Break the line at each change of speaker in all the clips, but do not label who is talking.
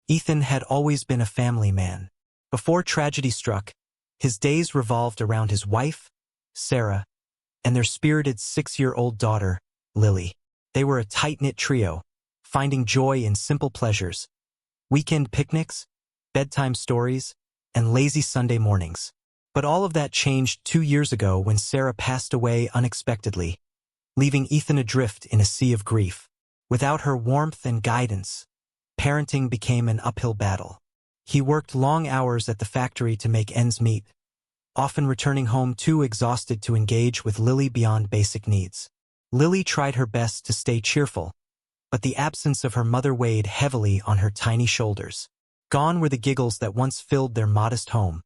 Ethan had always been a family man. Before tragedy struck, his days revolved around his wife, Sarah, and their spirited 6-year-old daughter, Lily. They were a tight-knit trio, finding joy in simple pleasures, weekend picnics, bedtime stories, and lazy Sunday mornings. But all of that changed 2 years ago when Sarah passed away unexpectedly, leaving Ethan adrift in a sea of grief. Without her warmth and guidance, parenting became an uphill battle. He worked long hours at the factory to make ends meet, often returning home too exhausted to engage with Lily beyond basic needs. Lily tried her best to stay cheerful, but the absence of her mother weighed heavily on her tiny shoulders. Gone were the giggles that once filled their modest home.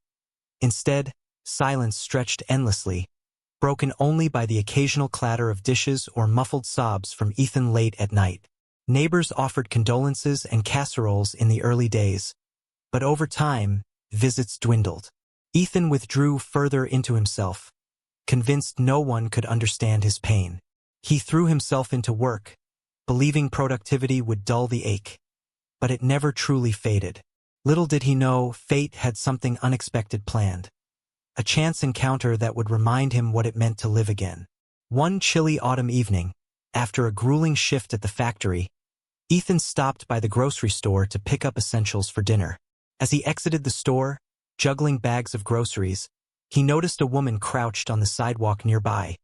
Instead, silence stretched endlessly, broken only by the occasional clatter of dishes or muffled sobs from Ethan late at night. Neighbors offered condolences and casseroles in the early days, but over time, visits dwindled. Ethan withdrew further into himself, convinced no one could understand his pain. He threw himself into work, believing productivity would dull the ache, but it never truly faded. Little did he know, fate had something unexpected planned. A chance encounter that would remind him what it meant to live again. One chilly autumn evening, after a grueling shift at the factory, Ethan stopped by the grocery store to pick up essentials for dinner. As he exited the store, juggling bags of groceries, he noticed a woman crouched on the sidewalk nearby,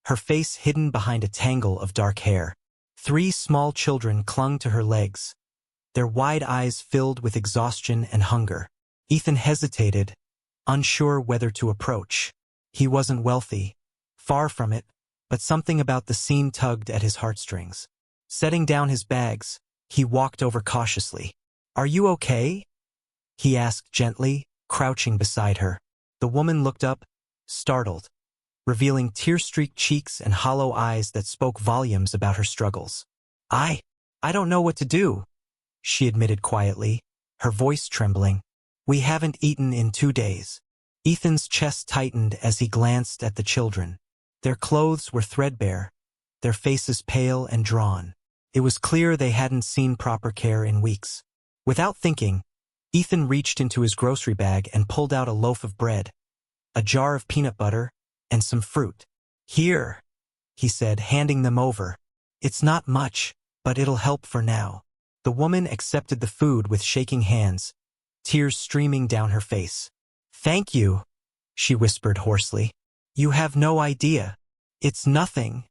her face hidden behind a tangle of dark hair. 3 small children clung to her legs, their wide eyes filled with exhaustion and hunger. Ethan hesitated, unsure whether to approach. He wasn't wealthy, far from it, but something about the scene tugged at his heartstrings. Setting down his bags, he walked over cautiously. "Are you okay?" he asked gently, crouching beside her. The woman looked up, startled, revealing tear-streaked cheeks and hollow eyes that spoke volumes about her struggles. I don't know what to do," she admitted quietly, her voice trembling. "We haven't eaten in 2 days." Ethan's chest tightened as he glanced at the children. Their clothes were threadbare, their faces pale and drawn. It was clear they hadn't seen proper care in weeks. Without thinking, Ethan reached into his grocery bag and pulled out a loaf of bread, a jar of peanut butter, and some fruit. "Here," he said, handing them over. "It's not much, but it'll help for now." The woman accepted the food with shaking hands, tears streaming down her face. "Thank you," she whispered hoarsely. "You have no idea." "It's nothing,"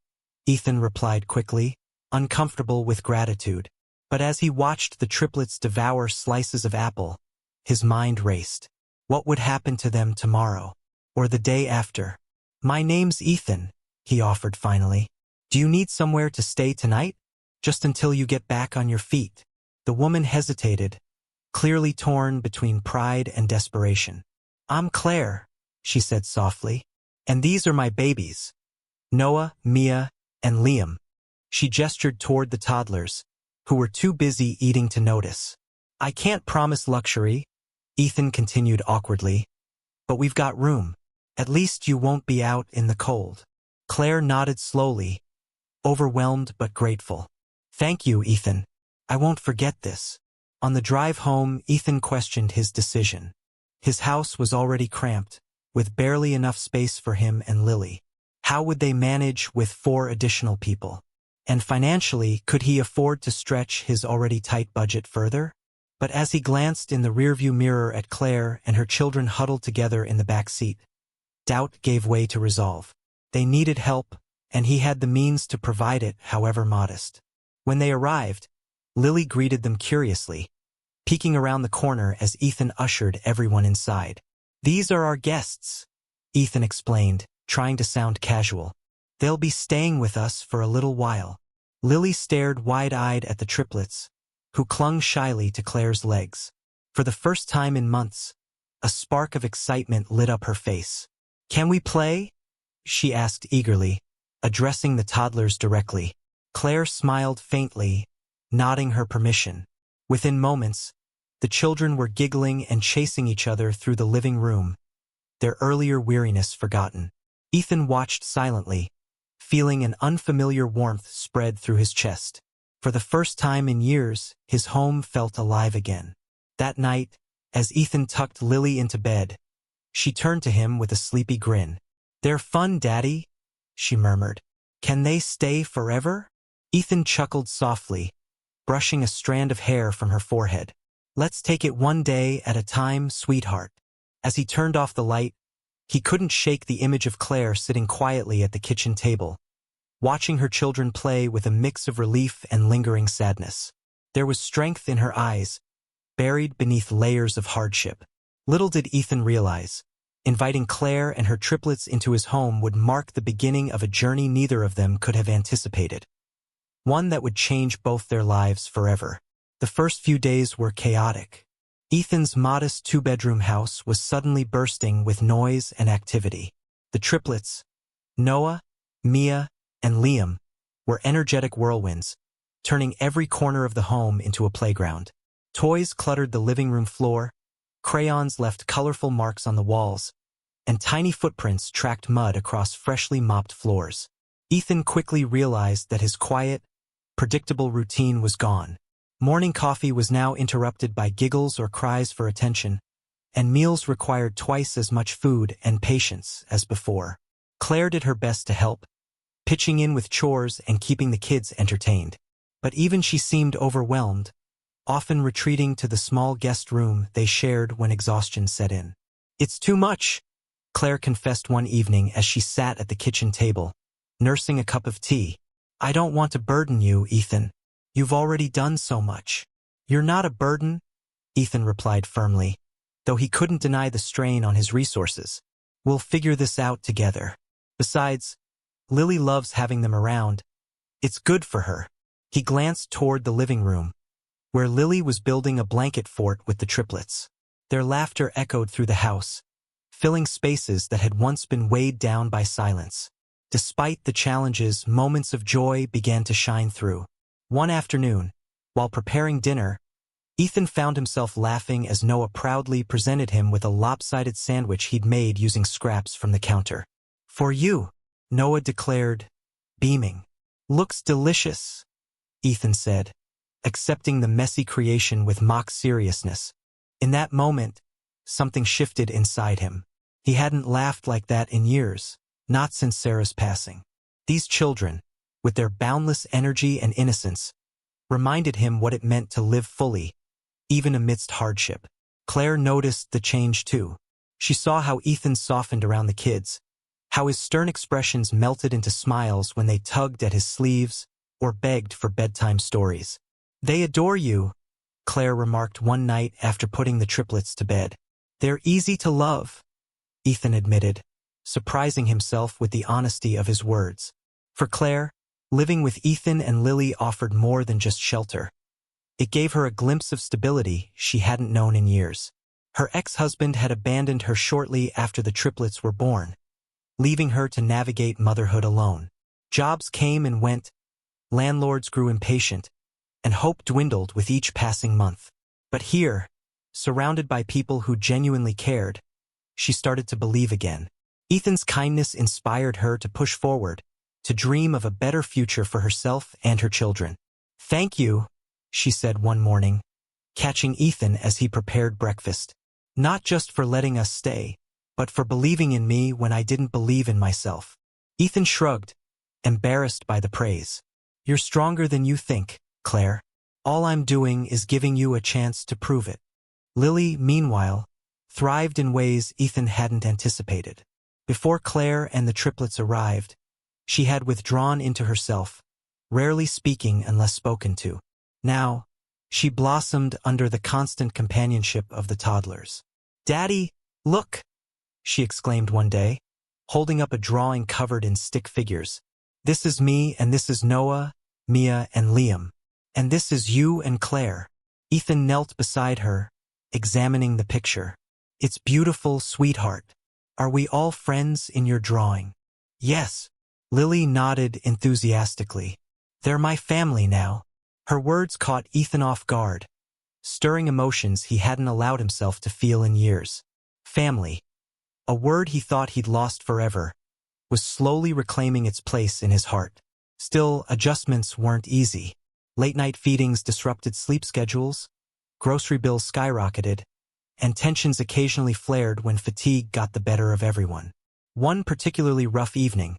Ethan replied quickly, uncomfortable with gratitude. But as he watched the triplets devour slices of apple, his mind raced. What would happen to them tomorrow, or the day after? "My name's Ethan," he offered finally. "Do you need somewhere to stay tonight? Just until you get back on your feet?" The woman hesitated, clearly torn between pride and desperation. "I'm Claire," she said softly, "and these are my babies, Noah, Mia, and Liam." She gestured toward the toddlers, who were too busy eating to notice. "I can't promise luxury," Ethan continued awkwardly, "but we've got room. At least you won't be out in the cold." Claire nodded slowly, overwhelmed but grateful. "Thank you, Ethan. I won't forget this." On the drive home, Ethan questioned his decision. His house was already cramped, with barely enough space for him and Lily. How would they manage with 4 additional people? And financially, could he afford to stretch his already tight budget further? But as he glanced in the rearview mirror at Claire and her children huddled together in the back seat, doubt gave way to resolve. They needed help, and he had the means to provide it, however modest. When they arrived, Lily greeted them curiously, peeking around the corner as Ethan ushered everyone inside. "These are our guests," Ethan explained, trying to sound casual. "They'll be staying with us for a little while." Lily stared wide-eyed at the triplets, who clung shyly to Claire's legs. For the first time in months, a spark of excitement lit up her face. "Can we play?" she asked eagerly, addressing the toddlers directly. Claire smiled faintly, nodding her permission. Within moments, the children were giggling and chasing each other through the living room, their earlier weariness forgotten. Ethan watched silently, feeling an unfamiliar warmth spread through his chest. For the first time in years, his home felt alive again. That night, as Ethan tucked Lily into bed, she turned to him with a sleepy grin. "They're fun, Daddy," she murmured. "Can they stay forever?" Ethan chuckled softly, brushing a strand of hair from her forehead. "Let's take it one day at a time, sweetheart." As he turned off the light, he couldn't shake the image of Claire sitting quietly at the kitchen table, watching her children play with a mix of relief and lingering sadness. There was strength in her eyes, buried beneath layers of hardship. Little did Ethan realize, inviting Claire and her triplets into his home would mark the beginning of a journey neither of them could have anticipated. One that would change both their lives forever. The first few days were chaotic. Ethan's modest two-bedroom house was suddenly bursting with noise and activity. The triplets, Noah, Mia, and Liam, were energetic whirlwinds, turning every corner of the home into a playground. Toys cluttered the living room floor, crayons left colorful marks on the walls, and tiny footprints tracked mud across freshly mopped floors. Ethan quickly realized that his quiet, predictable routine was gone. Morning coffee was now interrupted by giggles or cries for attention, and meals required twice as much food and patience as before. Claire did her best to help, pitching in with chores and keeping the kids entertained. But even she seemed overwhelmed, often retreating to the small guest room they shared when exhaustion set in. "It's too much," Claire confessed one evening as she sat at the kitchen table, nursing a cup of tea. "I don't want to burden you, Ethan. You've already done so much." "You're not a burden," Ethan replied firmly, though he couldn't deny the strain on his resources. "We'll figure this out together. Besides, Lily loves having them around. It's good for her." He glanced toward the living room, where Lily was building a blanket fort with the triplets. Their laughter echoed through the house, filling spaces that had once been weighed down by silence. Despite the challenges, moments of joy began to shine through. One afternoon, while preparing dinner, Ethan found himself laughing as Noah proudly presented him with a lopsided sandwich he'd made using scraps from the counter. "For you," Noah declared, beaming. "Looks delicious," Ethan said, accepting the messy creation with mock seriousness. In that moment, something shifted inside him. He hadn't laughed like that in years, not since Sarah's passing. These children, with their boundless energy and innocence, reminded him what it meant to live fully, even amidst hardship. Claire noticed the change too. She saw how Ethan softened around the kids, how his stern expressions melted into smiles when they tugged at his sleeves or begged for bedtime stories. "They adore you," Claire remarked one night after putting the triplets to bed. "They're easy to love," Ethan admitted, surprising himself with the honesty of his words. For Claire, living with Ethan and Lily offered more than just shelter. It gave her a glimpse of stability she hadn't known in years. Her ex-husband had abandoned her shortly after the triplets were born, leaving her to navigate motherhood alone. Jobs came and went, landlords grew impatient, and hope dwindled with each passing month. But here, surrounded by people who genuinely cared, she started to believe again. Ethan's kindness inspired her to push forward, to dream of a better future for herself and her children. "Thank you," she said one morning, catching Ethan as he prepared breakfast. "Not just for letting us stay, but for believing in me when I didn't believe in myself." Ethan shrugged, embarrassed by the praise. "You're stronger than you think, Claire. All I'm doing is giving you a chance to prove it." Lily, meanwhile, thrived in ways Ethan hadn't anticipated. Before Claire and the triplets arrived, she had withdrawn into herself, rarely speaking unless spoken to. Now, she blossomed under the constant companionship of the toddlers. "Daddy, look!" she exclaimed one day, holding up a drawing covered in stick figures. "This is me, and this is Noah, Mia, and Liam. And this is you and Claire." Ethan knelt beside her, examining the picture. "It's beautiful, sweetheart. Are we all friends in your drawing?" "Yes." Lily nodded enthusiastically. "They're my family now." Her words caught Ethan off guard, stirring emotions he hadn't allowed himself to feel in years. Family, a word he thought he'd lost forever, was slowly reclaiming its place in his heart. Still, adjustments weren't easy. Late-night feedings disrupted sleep schedules, grocery bills skyrocketed, and tensions occasionally flared when fatigue got the better of everyone. One particularly rough evening,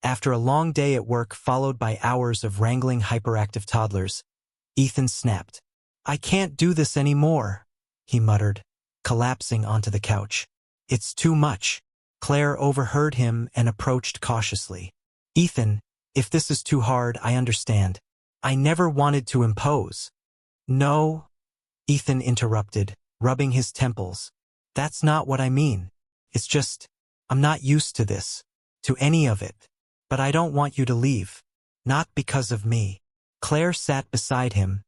after a long day at work followed by hours of wrangling hyperactive toddlers, Ethan snapped. "I can't do this anymore," he muttered, collapsing onto the couch. "It's too much." Claire overheard him and approached cautiously. "Ethan, if this is too hard, I understand. I never wanted to impose." "No," Ethan interrupted, rubbing his temples. "That's not what I mean. It's just, I'm not used to this, to any of it. But I don't want you to leave. Not because of me." Claire sat beside him,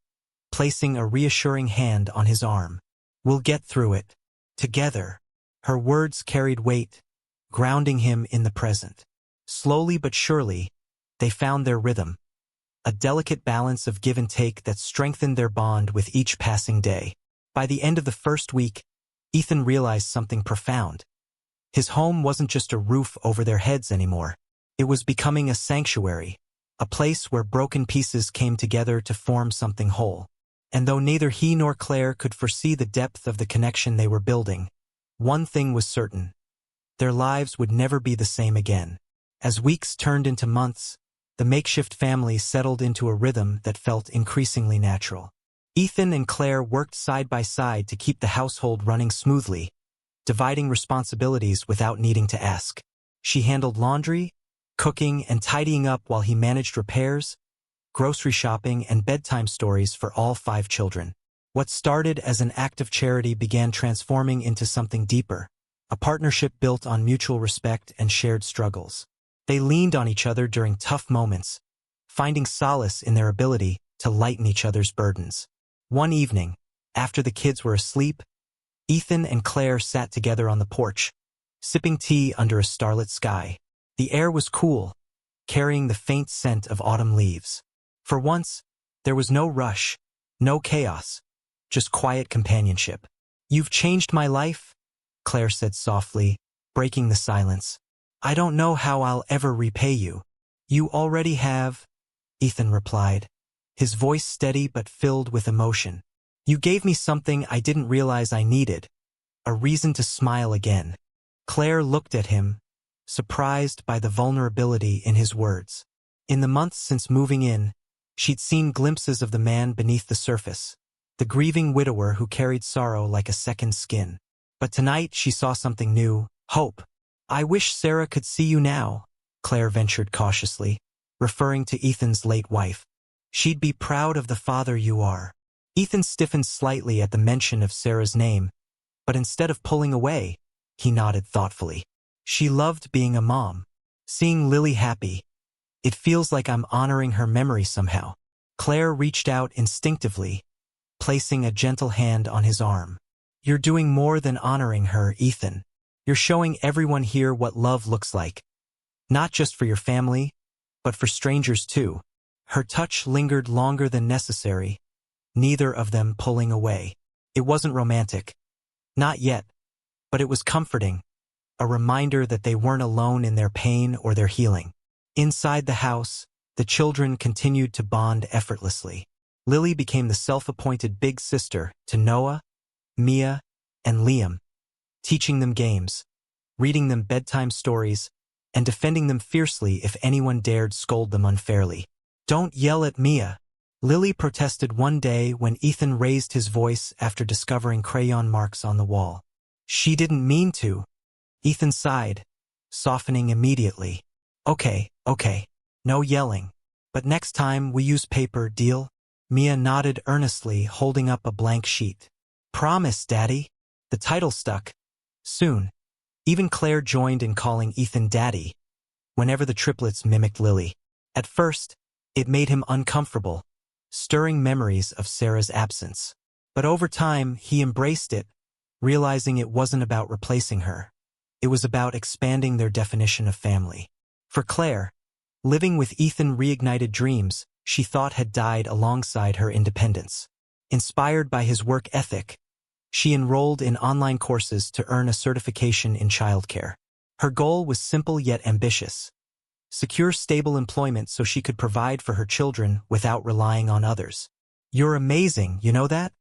placing a reassuring hand on his arm. "We'll get through it. Together." Her words carried weight, grounding him in the present. Slowly but surely, they found their rhythm, a delicate balance of give and take that strengthened their bond with each passing day. By the end of the first week, Ethan realized something profound. His home wasn't just a roof over their heads anymore. It was becoming a sanctuary, a place where broken pieces came together to form something whole. And though neither he nor Claire could foresee the depth of the connection they were building, one thing was certain: their lives would never be the same again. As weeks turned into months, the makeshift family settled into a rhythm that felt increasingly natural. Ethan and Claire worked side by side to keep the household running smoothly, dividing responsibilities without needing to ask. She handled laundry, cooking, and tidying up while he managed repairs, grocery shopping, and bedtime stories for all 5 children. What started as an act of charity began transforming into something deeper, a partnership built on mutual respect and shared struggles. They leaned on each other during tough moments, finding solace in their ability to lighten each other's burdens. One evening, after the kids were asleep, Ethan and Claire sat together on the porch, sipping tea under a starlit sky. The air was cool, carrying the faint scent of autumn leaves. For once, there was no rush, no chaos, just quiet companionship. "You've changed my life," Claire said softly, breaking the silence. "I don't know how I'll ever repay you." "You already have," Ethan replied, his voice steady but filled with emotion. "You gave me something I didn't realize I needed, a reason to smile again." Claire looked at him, surprised by the vulnerability in his words. In the months since moving in, she'd seen glimpses of the man beneath the surface, the grieving widower who carried sorrow like a second skin. But tonight she saw something new: hope. "I wish Sarah could see you now," Claire ventured cautiously, referring to Ethan's late wife. "She'd be proud of the father you are." Ethan stiffened slightly at the mention of Sarah's name, but instead of pulling away, he nodded thoughtfully. "She loved being a mom. Seeing Lily happy, it feels like I'm honoring her memory somehow." Claire reached out instinctively, placing a gentle hand on his arm. "You're doing more than honoring her, Ethan. You're showing everyone here what love looks like. Not just for your family, but for strangers too." Her touch lingered longer than necessary, neither of them pulling away. It wasn't romantic. Not yet. But it was comforting, a reminder that they weren't alone in their pain or their healing. Inside the house, the children continued to bond effortlessly. Lily became the self-appointed big sister to Noah, Mia, and Liam, teaching them games, reading them bedtime stories, and defending them fiercely if anyone dared scold them unfairly. "Don't yell at Mia," Lily protested one day when Ethan raised his voice after discovering crayon marks on the wall. "She didn't mean to." Ethan sighed, softening immediately. Okay, no yelling. But next time we use paper, deal?" Mia nodded earnestly, holding up a blank sheet. "Promise, Daddy." The title stuck. Soon, even Claire joined in calling Ethan Daddy whenever the triplets mimicked Lily. At first, it made him uncomfortable, stirring memories of Sarah's absence. But over time, he embraced it, realizing it wasn't about replacing her. It was about expanding their definition of family. For Claire, living with Ethan reignited dreams she thought had died alongside her independence. Inspired by his work ethic, she enrolled in online courses to earn a certification in childcare. Her goal was simple yet ambitious: secure stable employment so she could provide for her children without relying on others. "You're amazing, you know that?"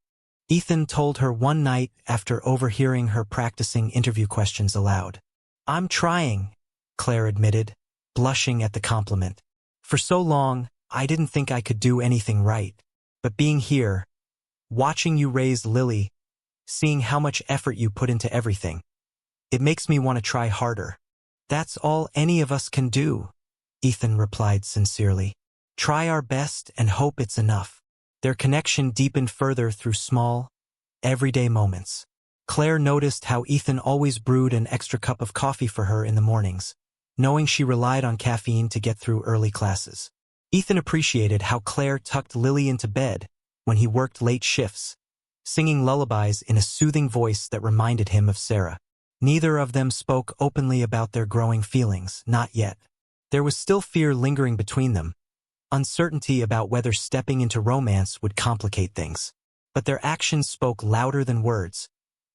Ethan told her one night after overhearing her practicing interview questions aloud. "I'm trying," Claire admitted, blushing at the compliment. "For so long, I didn't think I could do anything right. But being here, watching you raise Lily, seeing how much effort you put into everything, it makes me want to try harder." "That's all any of us can do," Ethan replied sincerely. "Try our best and hope it's enough." Their connection deepened further through small, everyday moments. Claire noticed how Ethan always brewed an extra cup of coffee for her in the mornings, knowing she relied on caffeine to get through early classes. Ethan appreciated how Claire tucked Lily into bed when he worked late shifts, singing lullabies in a soothing voice that reminded him of Sarah. Neither of them spoke openly about their growing feelings, not yet. There was still fear lingering between them, uncertainty about whether stepping into romance would complicate things. But their actions spoke louder than words,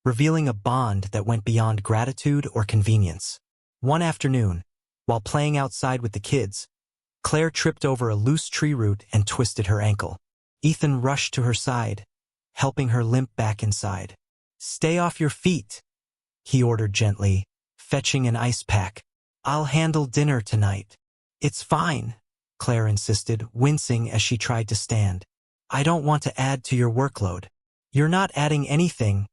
revealing a bond that went beyond gratitude or convenience. One afternoon, while playing outside with the kids, Claire tripped over a loose tree root and twisted her ankle. Ethan rushed to her side, helping her limp back inside. "Stay off your feet," he ordered gently, fetching an ice pack. "I'll handle dinner tonight." "It's fine," Claire insisted, wincing as she tried to stand. "I don't want to add to your workload." "You're not adding anything,"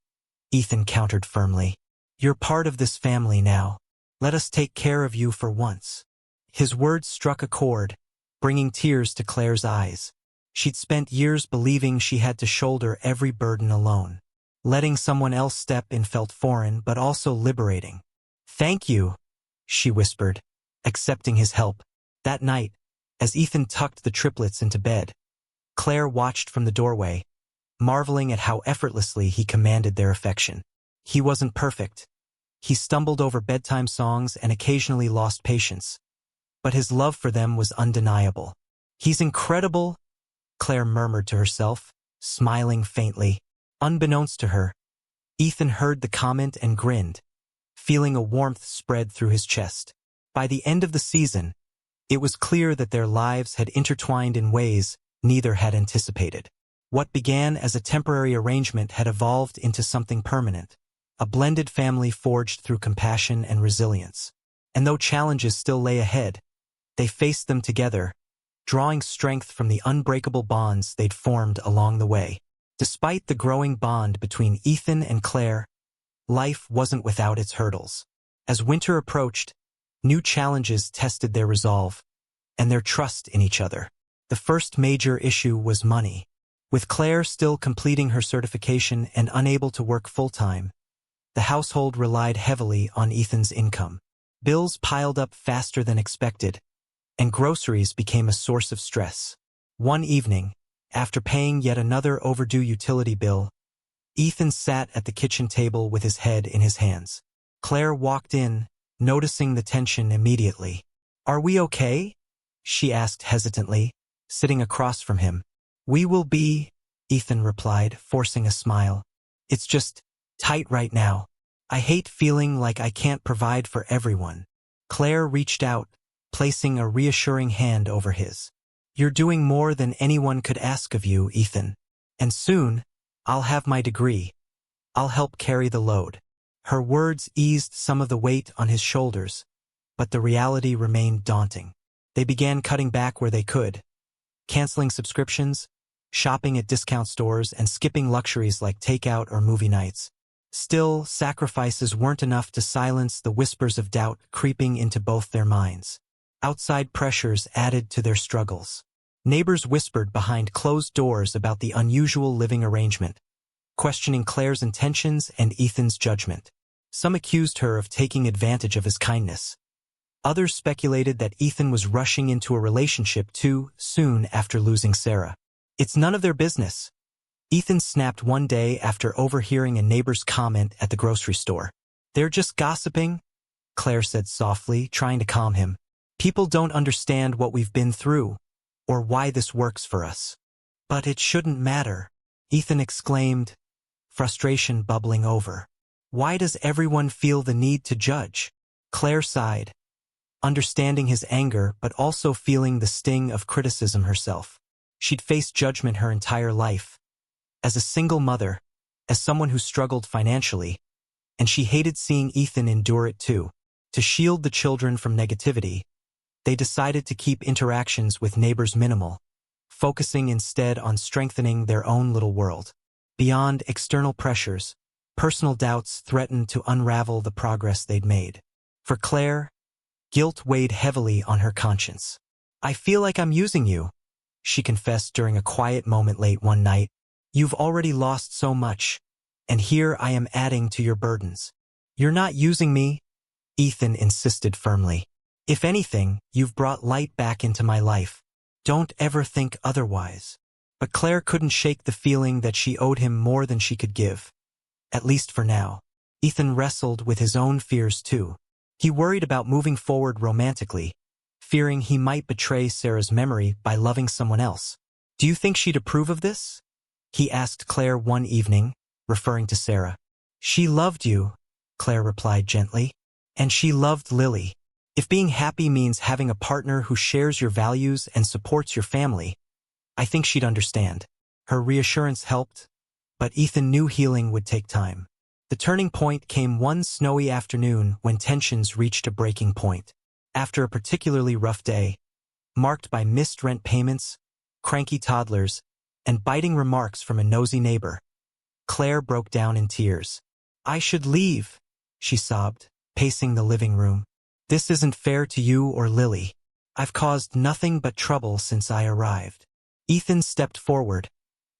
Ethan countered firmly. "You're part of this family now. Let us take care of you for once." His words struck a chord, bringing tears to Claire's eyes. She'd spent years believing she had to shoulder every burden alone. Letting someone else step in felt foreign but also liberating. "Thank you," she whispered, accepting his help. That night, as Ethan tucked the triplets into bed, Claire watched from the doorway, marveling at how effortlessly he commanded their affection. He wasn't perfect. He stumbled over bedtime songs and occasionally lost patience. But his love for them was undeniable. "He's incredible," Claire murmured to herself, smiling faintly. Unbeknownst to her, Ethan heard the comment and grinned, feeling a warmth spread through his chest. By the end of the season, it was clear that their lives had intertwined in ways neither had anticipated. What began as a temporary arrangement had evolved into something permanent, a blended family forged through compassion and resilience. And though challenges still lay ahead, they faced them together, drawing strength from the unbreakable bonds they'd formed along the way. Despite the growing bond between Ethan and Claire, life wasn't without its hurdles. As winter approached, new challenges tested their resolve and their trust in each other. The first major issue was money. With Claire still completing her certification and unable to work full-time, the household relied heavily on Ethan's income. Bills piled up faster than expected, and groceries became a source of stress. One evening, after paying yet another overdue utility bill, Ethan sat at the kitchen table with his head in his hands. Claire walked in, noticing the tension immediately. "Are we okay?" she asked hesitantly, sitting across from him. "We will be," Ethan replied, forcing a smile. "It's just tight right now. I hate feeling like I can't provide for everyone." Claire reached out, placing a reassuring hand over his. "You're doing more than anyone could ask of you, Ethan. And soon, I'll have my degree. I'll help carry the load." Her words eased some of the weight on his shoulders, but the reality remained daunting. They began cutting back where they could, canceling subscriptions, shopping at discount stores, and skipping luxuries like takeout or movie nights. Still, sacrifices weren't enough to silence the whispers of doubt creeping into both their minds. Outside pressures added to their struggles. Neighbors whispered behind closed doors about the unusual living arrangement, questioning Claire's intentions and Ethan's judgment. Some accused her of taking advantage of his kindness. Others speculated that Ethan was rushing into a relationship too soon after losing Sarah. "It's none of their business," Ethan snapped one day after overhearing a neighbor's comment at the grocery store. "They're just gossiping," Claire said softly, trying to calm him. "People don't understand what we've been through, or why this works for us." "But it shouldn't matter," Ethan exclaimed, frustration bubbling over. "Why does everyone feel the need to judge?" Claire sighed, understanding his anger but also feeling the sting of criticism herself. She'd faced judgment her entire life. As a single mother, as someone who struggled financially, and she hated seeing Ethan endure it too. To shield the children from negativity, they decided to keep interactions with neighbors minimal, focusing instead on strengthening their own little world. Beyond external pressures, personal doubts threatened to unravel the progress they'd made. For Claire, guilt weighed heavily on her conscience. "I feel like I'm using you," she confessed during a quiet moment late one night. "You've already lost so much, and here I am adding to your burdens." "You're not using me," Ethan insisted firmly. "If anything, you've brought light back into my life. Don't ever think otherwise." But Claire couldn't shake the feeling that she owed him more than she could give. At least for now. Ethan wrestled with his own fears too. He worried about moving forward romantically, fearing he might betray Sarah's memory by loving someone else. "Do you think she'd approve of this?" he asked Claire one evening, referring to Sarah. "She loved you," Claire replied gently. "And she loved Lily. If being happy means having a partner who shares your values and supports your family, I think she'd understand." Her reassurance helped, but Ethan knew healing would take time. The turning point came one snowy afternoon when tensions reached a breaking point. After a particularly rough day, marked by missed rent payments, cranky toddlers, and biting remarks from a nosy neighbor, Claire broke down in tears. "I should leave," she sobbed, pacing the living room. "This isn't fair to you or Lily. I've caused nothing but trouble since I arrived." Ethan stepped forward,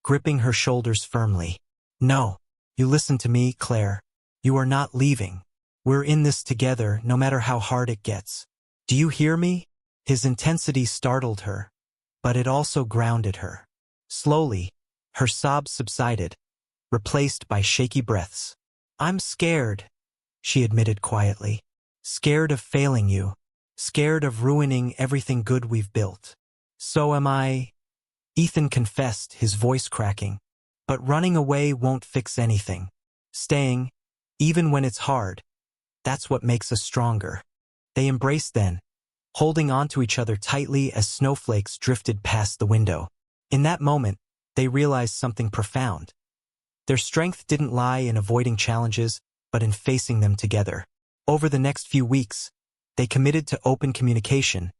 gripping her shoulders firmly. "No, you listen to me, Claire. You are not leaving. We're in this together, no matter how hard it gets. Do you hear me?" His intensity startled her, but it also grounded her. Slowly, her sobs subsided, replaced by shaky breaths. "I'm scared," she admitted quietly. "Scared of failing you. Scared of ruining everything good we've built." "So am I," Ethan confessed, his voice cracking. "But running away won't fix anything. Staying, even when it's hard, that's what makes us stronger." They embraced then, holding on to each other tightly as snowflakes drifted past the window. In that moment, they realized something profound. Their strength didn't lie in avoiding challenges, but in facing them together. Over the next few weeks, they committed to open communication,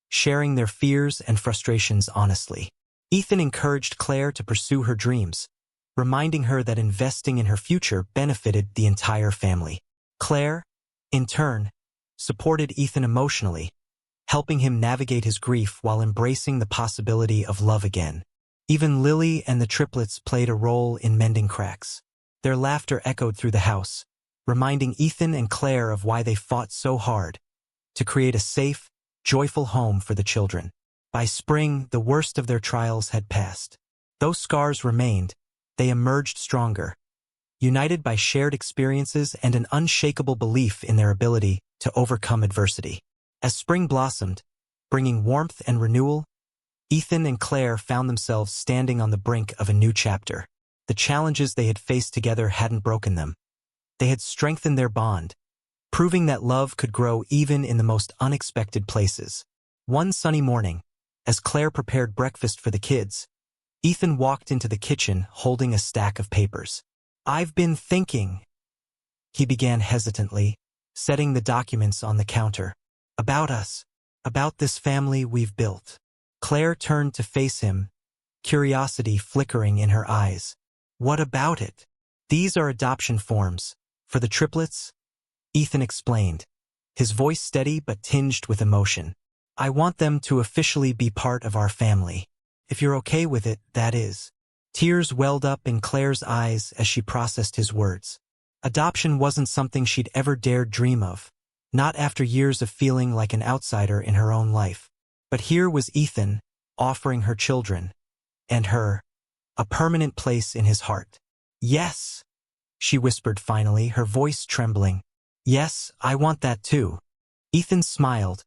sharing their fears and frustrations honestly. Ethan encouraged Claire to pursue her dreams, reminding her that investing in her future benefited the entire family. Claire, in turn, supported Ethan emotionally, helping him navigate his grief while embracing the possibility of love again. Even Lily and the triplets played a role in mending cracks. Their laughter echoed through the house, reminding Ethan and Claire of why they fought so hard to create a safe, joyful home for the children. By spring, the worst of their trials had passed. Though scars remained, they emerged stronger, united by shared experiences and an unshakable belief in their ability to overcome adversity. As spring blossomed, bringing warmth and renewal, Ethan and Claire found themselves standing on the brink of a new chapter. The challenges they had faced together hadn't broken them. They had strengthened their bond, proving that love could grow even in the most unexpected places. One sunny morning, as Claire prepared breakfast for the kids, Ethan walked into the kitchen holding a stack of papers. "I've been thinking," he began hesitantly, setting the documents on the counter. "About us, about this family we've built." Claire turned to face him, curiosity flickering in her eyes. "What about it?" "These are adoption forms, for the triplets," Ethan explained, his voice steady but tinged with emotion. "I want them to officially be part of our family. If you're okay with it, that is." Tears welled up in Claire's eyes as she processed his words. Adoption wasn't something she'd ever dared dream of, not after years of feeling like an outsider in her own life. But here was Ethan, offering her children, and her, a permanent place in his heart. "Yes," she whispered finally, her voice trembling. "Yes, I want that too." Ethan smiled,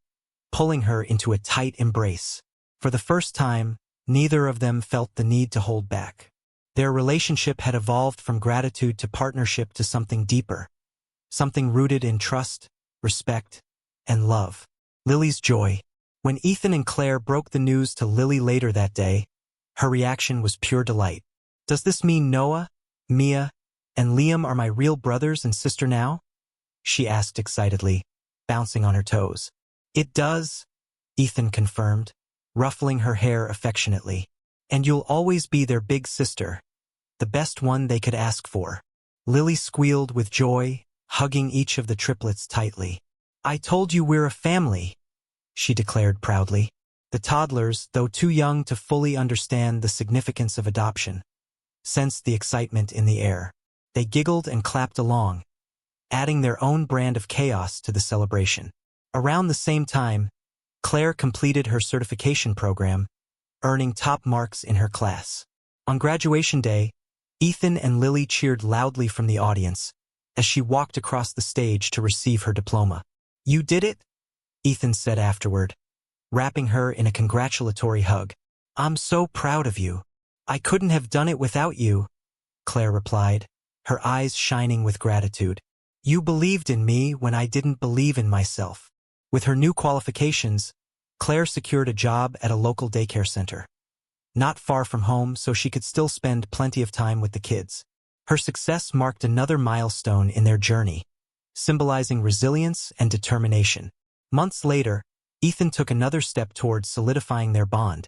pulling her into a tight embrace. For the first time, neither of them felt the need to hold back. Their relationship had evolved from gratitude to partnership to something deeper, something rooted in trust, respect, and love. Lily's joy. When Ethan and Claire broke the news to Lily later that day, her reaction was pure delight. "Does this mean Noah, Mia, And Liam are my real brothers and sister now? She asked excitedly, bouncing on her toes. It does, Ethan confirmed, ruffling her hair affectionately. And you'll always be their big sister, the best one they could ask for. Lily squealed with joy, hugging each of the triplets tightly. I told you we're a family, she declared proudly. The toddlers, though too young to fully understand the significance of adoption, sensed the excitement in the air. They giggled and clapped along, adding their own brand of chaos to the celebration. Around the same time, Claire completed her certification program, earning top marks in her class. On graduation day, Ethan and Lily cheered loudly from the audience as she walked across the stage to receive her diploma. You did it? Ethan said afterward, wrapping her in a congratulatory hug. I'm so proud of you. I couldn't have done it without you, Claire replied, her eyes shining with gratitude. You believed in me when I didn't believe in myself. With her new qualifications, Claire secured a job at a local daycare center, not far from home so she could still spend plenty of time with the kids. Her success marked another milestone in their journey, symbolizing resilience and determination. Months later, Ethan took another step towards solidifying their bond.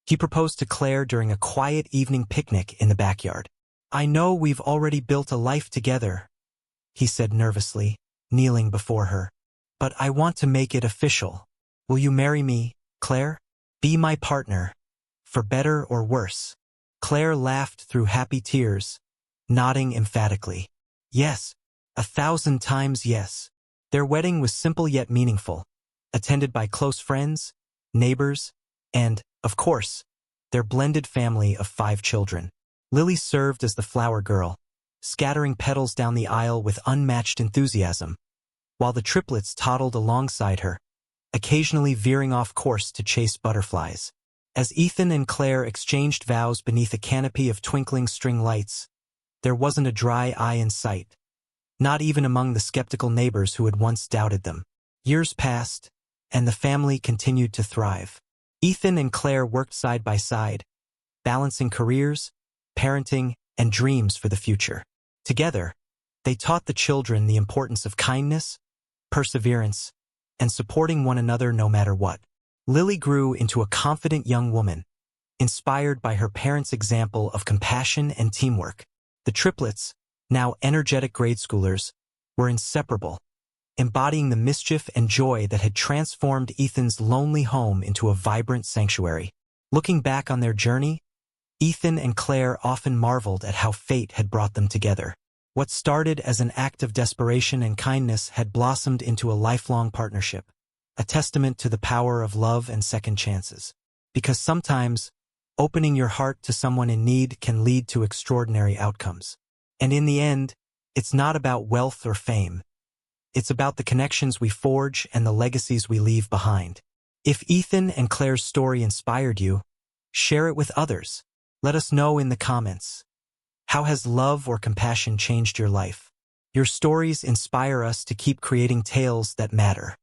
He proposed to Claire during a quiet evening picnic in the backyard. I know we've already built a life together, he said nervously, kneeling before her. But I want to make it official. Will you marry me, Claire? Be my partner, for better or worse. Claire laughed through happy tears, nodding emphatically. Yes, 1,000 times yes. Their wedding was simple yet meaningful, attended by close friends, neighbors, and, of course, their blended family of 5 children. Lily served as the flower girl, scattering petals down the aisle with unmatched enthusiasm, while the triplets toddled alongside her, occasionally veering off course to chase butterflies. As Ethan and Claire exchanged vows beneath a canopy of twinkling string lights, there wasn't a dry eye in sight, not even among the skeptical neighbors who had once doubted them. Years passed, and the family continued to thrive. Ethan and Claire worked side by side, balancing careers, parenting, and dreams for the future. Together, they taught the children the importance of kindness, perseverance, and supporting one another no matter what. Lily grew into a confident young woman, inspired by her parents' example of compassion and teamwork. The triplets, now energetic grade schoolers, were inseparable, embodying the mischief and joy that had transformed Ethan's lonely home into a vibrant sanctuary. Looking back on their journey, Ethan and Claire often marveled at how fate had brought them together. What started as an act of desperation and kindness had blossomed into a lifelong partnership, a testament to the power of love and second chances. Because sometimes, opening your heart to someone in need can lead to extraordinary outcomes. And in the end, it's not about wealth or fame. It's about the connections we forge and the legacies we leave behind. If Ethan and Claire's story inspired you, share it with others. Let us know in the comments. How has love or compassion changed your life? Your stories inspire us to keep creating tales that matter.